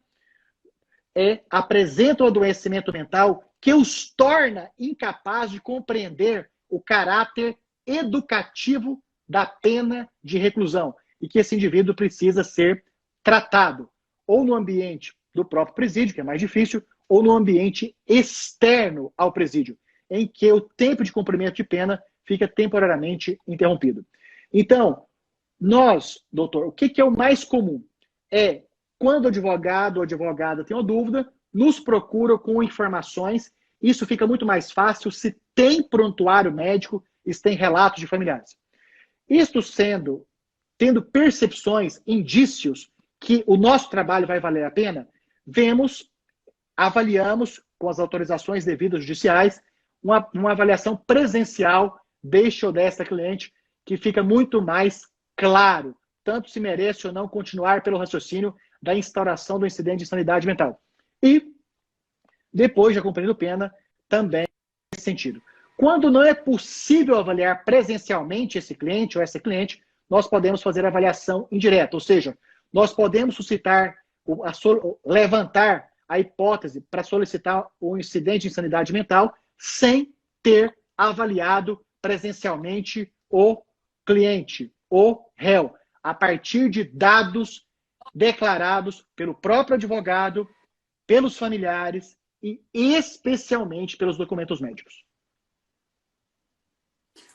apresentam adoecimento mental que os torna incapazes de compreender o caráter educativo da pena de reclusão e que esse indivíduo precisa ser tratado ou no ambiente do próprio presídio, que é mais difícil, ou no ambiente externo ao presídio, em que o tempo de cumprimento de pena fica temporariamente interrompido. Então, nós, doutor, o que é o mais comum? É quando o advogado ou advogada tem uma dúvida, nos procura com informações. Isso fica muito mais fácil se tem prontuário médico e se tem relatos de familiares. Isto tendo percepções, indícios que o nosso trabalho vai valer a pena, avaliamos com as autorizações devidas judiciais, uma avaliação presencial deste ou desta cliente, que fica muito mais claro, tanto se merece ou não continuar pelo raciocínio da instauração do incidente de insanidade mental. E, depois de cumprido pena, também nesse sentido. Quando não é possível avaliar presencialmente esse cliente ou essa cliente, nós podemos fazer avaliação indireta, ou seja, nós podemos levantar a hipótese para solicitar o incidente de insanidade mental sem ter avaliado presencialmente o cliente, o réu, a partir de dados declarados pelo próprio advogado, pelos familiares e especialmente pelos documentos médicos.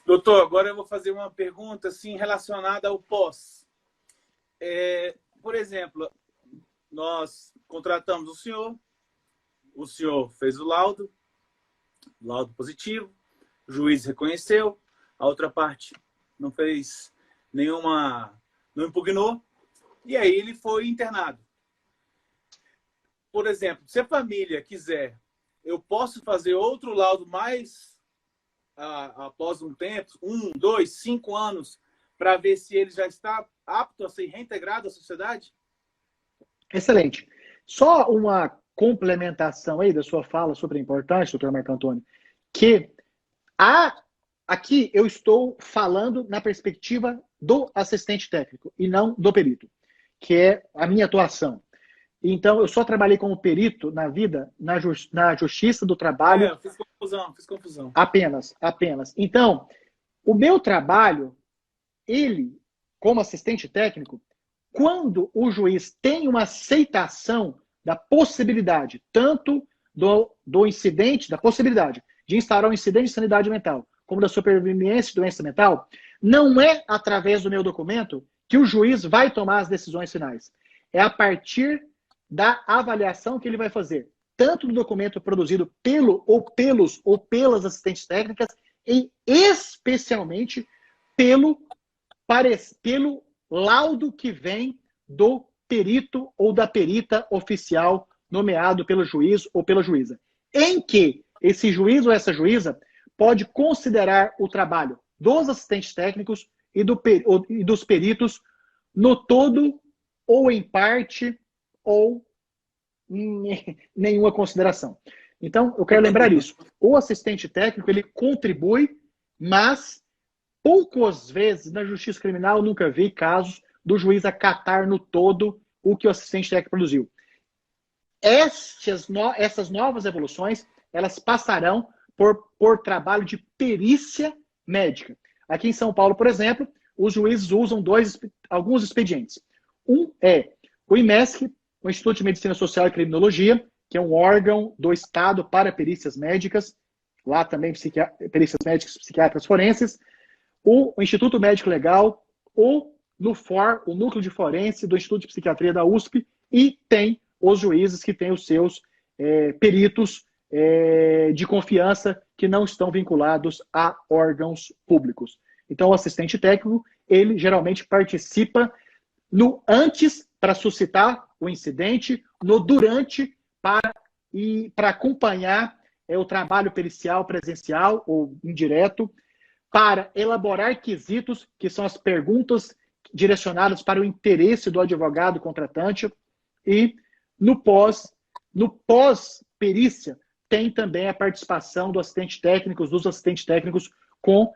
Doutor, agora eu vou fazer uma pergunta assim, relacionada ao pós. Por exemplo, nós contratamos o senhor fez o laudo positivo, o juiz reconheceu, a outra parte não fez não impugnou, e aí ele foi internado. Por exemplo, se a família quiser, eu posso fazer outro laudo mais após um tempo, 1, 2, 5 anos, para ver se ele já está apto a ser reintegrado à sociedade? Excelente. Só uma complementação aí da sua fala super importante, doutor Marco Antônio, que aqui eu estou falando na perspectiva do assistente técnico e não do perito, que é a minha atuação. Então, eu só trabalhei como perito na vida, na justiça do trabalho. Fiz confusão. Apenas. Então, o meu trabalho, ele, como assistente técnico, quando o juiz tem uma aceitação da possibilidade, tanto do incidente, da possibilidade de instaurar um incidente de sanidade mental, como da superveniência de doença mental, não é através do meu documento que o juiz vai tomar as decisões finais. É a partir da avaliação que ele vai fazer, tanto do documento produzido pelas assistentes técnicas e especialmente pelo laudo que vem do perito ou da perita oficial nomeado pelo juiz ou pela juíza, em que esse juiz ou essa juíza pode considerar o trabalho dos assistentes técnicos e dos peritos no todo ou em parte ou nenhuma consideração. Então, eu quero lembrar isso. O assistente técnico, ele contribui, mas poucas vezes na justiça criminal eu nunca vi casos do juiz acatar no todo o que o assistente técnico produziu. Essas novas evoluções, elas passarão por trabalho de perícia médica. Aqui em São Paulo, por exemplo, os juízes usam alguns expedientes. Um é o IMESC, o Instituto de Medicina Social e Criminologia, que é um órgão do Estado para perícias médicas, lá também perícias médicas, psiquiatras forenses, o Instituto Médico Legal, o NUFOR, o Núcleo de Forense do Instituto de Psiquiatria da USP, e tem os juízes que têm os seus peritos de confiança que não estão vinculados a órgãos públicos. Então, o assistente técnico, ele geralmente participa no antes, para suscitar o incidente, no durante, para acompanhar o trabalho pericial presencial ou indireto, para elaborar quesitos, que são as perguntas direcionadas para o interesse do advogado contratante, e no pós-perícia, tem também a participação dos assistentes técnicos com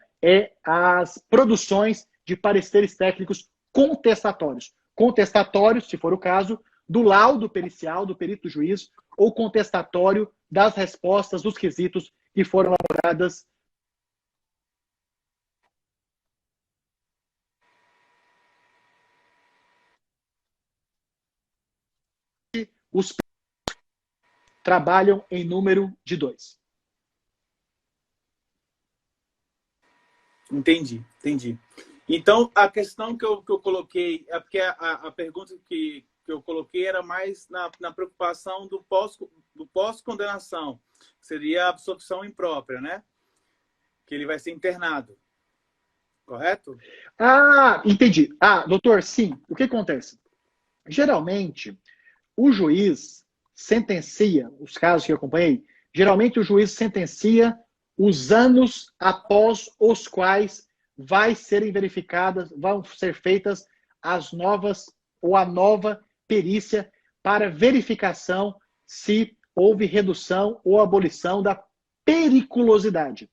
as produções de pareceres técnicos contestatórios. Contestatórios, se for o caso, do laudo pericial, do perito do juiz, ou contestatório das respostas dos quesitos que foram elaboradas os trabalham em número de 2. Entendi. Então, a questão que eu coloquei, é porque a pergunta que eu coloquei era mais na preocupação do pós-condenação, seria a absorção imprópria, né? Que ele vai ser internado, correto? Ah, entendi. Doutor, sim. O que acontece? Geralmente, o juiz sentencia, os casos que eu acompanhei, geralmente o juiz sentencia os anos após os quais vão ser feitas as novas ou a nova perícia para verificação se houve redução ou abolição da periculosidade.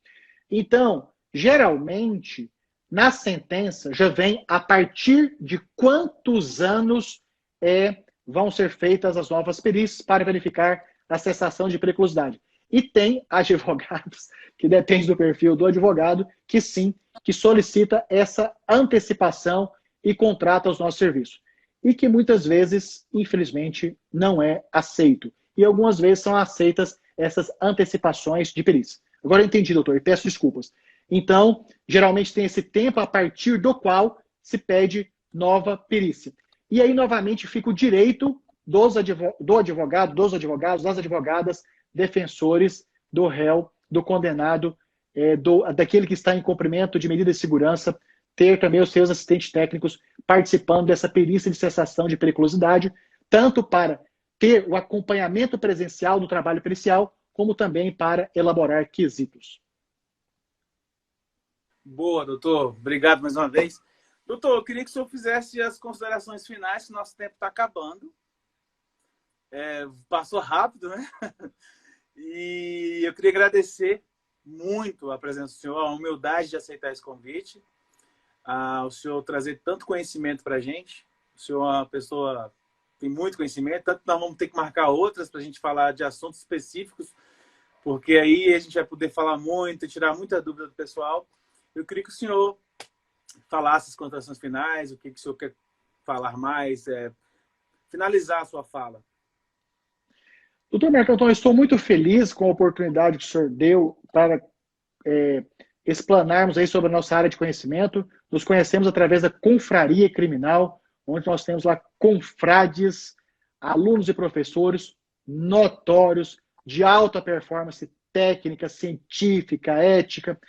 Então, geralmente, na sentença já vem a partir de quantos anos vão ser feitas as novas perícias para verificar a cessação de periculosidade. E tem advogados, que depende do perfil do advogado, que sim, que solicita essa antecipação e contrata os nossos serviços. E que muitas vezes, infelizmente, não é aceito. E algumas vezes são aceitas essas antecipações de perícia. Agora eu entendi, doutor, e peço desculpas. Então, geralmente tem esse tempo a partir do qual se pede nova perícia. E aí, novamente, fica o direito do advogado, dos advogados, das advogadas, defensores do réu, do condenado, daquele que está em cumprimento de medida de segurança, ter também os seus assistentes técnicos participando dessa perícia de cessação de periculosidade, tanto para ter o acompanhamento presencial do trabalho pericial, como também para elaborar quesitos. Boa, doutor. Obrigado mais uma vez. Doutor, eu queria que o senhor fizesse as considerações finais, que nosso tempo está acabando. Passou rápido, né? E eu queria agradecer muito a presença do senhor, a humildade de aceitar esse convite, o senhor trazer tanto conhecimento para a gente. O senhor é uma pessoa que tem muito conhecimento, tanto que nós vamos ter que marcar outras para a gente falar de assuntos específicos, porque aí a gente vai poder falar muito, tirar muita dúvida do pessoal. Eu queria que o senhor falasse as considerações finais, o que o senhor quer falar mais, finalizar a sua fala. Doutor Marco Antônio, eu estou muito feliz com a oportunidade que o senhor deu para explanarmos aí sobre a nossa área de conhecimento. Nos conhecemos através da Confraria Criminal, onde nós temos lá confrades, alunos e professores notórios, de alta performance técnica, científica, ética.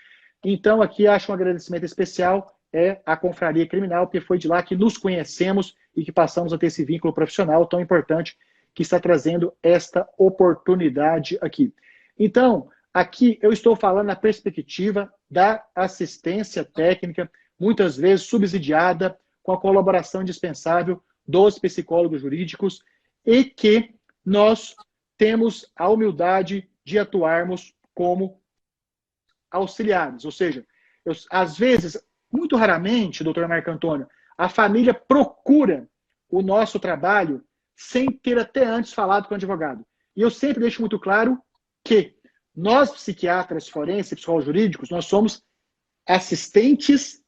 Então, aqui acho um agradecimento especial à Confraria Criminal, porque foi de lá que nos conhecemos e que passamos a ter esse vínculo profissional tão importante que está trazendo esta oportunidade aqui. Então, aqui eu estou falando na perspectiva da assistência técnica, muitas vezes subsidiada, com a colaboração indispensável dos psicólogos jurídicos, e que nós temos a humildade de atuarmos como auxiliares. Ou seja, às vezes, muito raramente, doutor Marco Antônio, A família procura o nosso trabalho sem ter até antes falado com o advogado. E eu sempre deixo muito claro que nós, psiquiatras forenses, psicólogos jurídicos, nós somos assistentes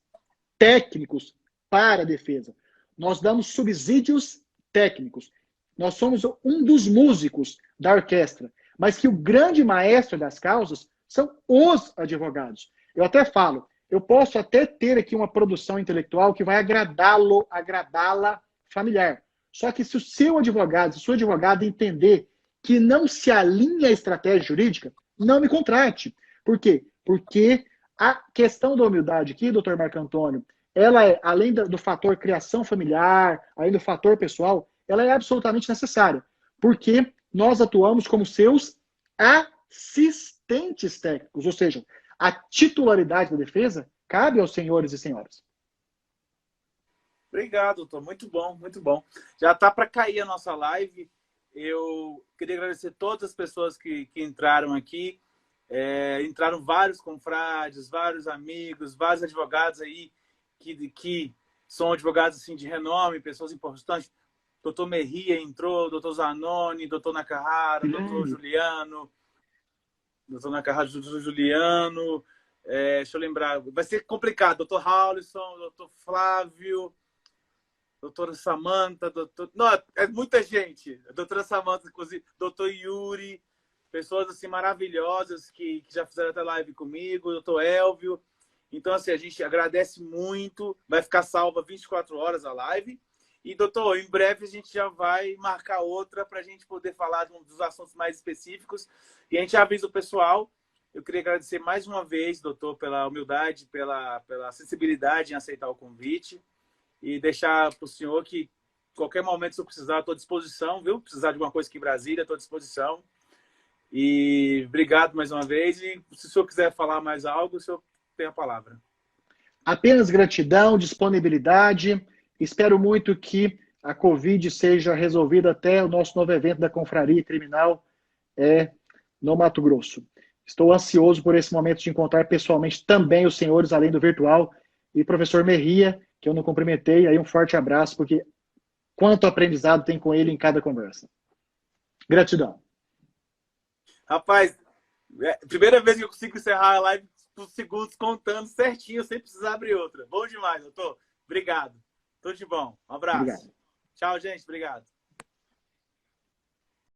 técnicos para a defesa. Nós damos subsídios técnicos. Nós somos um dos músicos da orquestra, mas que o grande maestro das causas são os advogados. Eu até falo, eu posso até ter aqui uma produção intelectual que vai agradá-la familiar. Só que se o seu advogado, se a sua advogada entender que não se alinha à estratégia jurídica, não me contrate. Por quê? Porque a questão da humildade aqui, doutor Marco Antônio, ela é, além do fator criação familiar, além do fator pessoal, ela é absolutamente necessária. Porque nós atuamos como seus assistentes técnicos, ou seja, a titularidade da defesa cabe aos senhores e senhoras. Obrigado, doutor. Muito bom, muito bom. Já está para cair a nossa live. Eu queria agradecer todas as pessoas que entraram aqui. Entraram vários confrades, vários amigos, vários advogados aí que são advogados assim, de renome, pessoas importantes. Doutor Merria entrou, doutor Zanoni, doutor Nakahara, doutor Juliano. Doutor Nakahara, doutor Juliano. Deixa eu lembrar. Vai ser complicado. Doutor Raulison, doutor Flávio, doutora Samanta, doutor... Não, é muita gente. A doutora Samanta, inclusive, doutor Yuri, pessoas assim maravilhosas que já fizeram até live comigo, doutor Elvio. Então, assim, a gente agradece muito. Vai ficar salva 24 horas a live. E, doutor, em breve a gente já vai marcar outra para a gente poder falar dos assuntos mais específicos. E a gente avisa o pessoal. Eu queria agradecer mais uma vez, doutor, pela humildade, pela sensibilidade em aceitar o convite. E deixar para o senhor que, qualquer momento, se eu precisar, estou à disposição, viu? Precisar de alguma coisa aqui em Brasília, estou à disposição. E obrigado mais uma vez. E se o senhor quiser falar mais algo, o senhor tem a palavra. Apenas gratidão, disponibilidade. Espero muito que a Covid seja resolvida até o nosso novo evento da Confraria Criminal no Mato Grosso. Estou ansioso por esse momento de encontrar pessoalmente também os senhores, além do virtual, e professor Merria, que eu não cumprimentei, aí um forte abraço, porque quanto aprendizado tem com ele em cada conversa. Gratidão. Rapaz, primeira vez que eu consigo encerrar a live por segundos contando certinho, sem precisar abrir outra. Bom demais, doutor. Obrigado. Tudo de bom. Um abraço. Obrigado. Tchau, gente. Obrigado.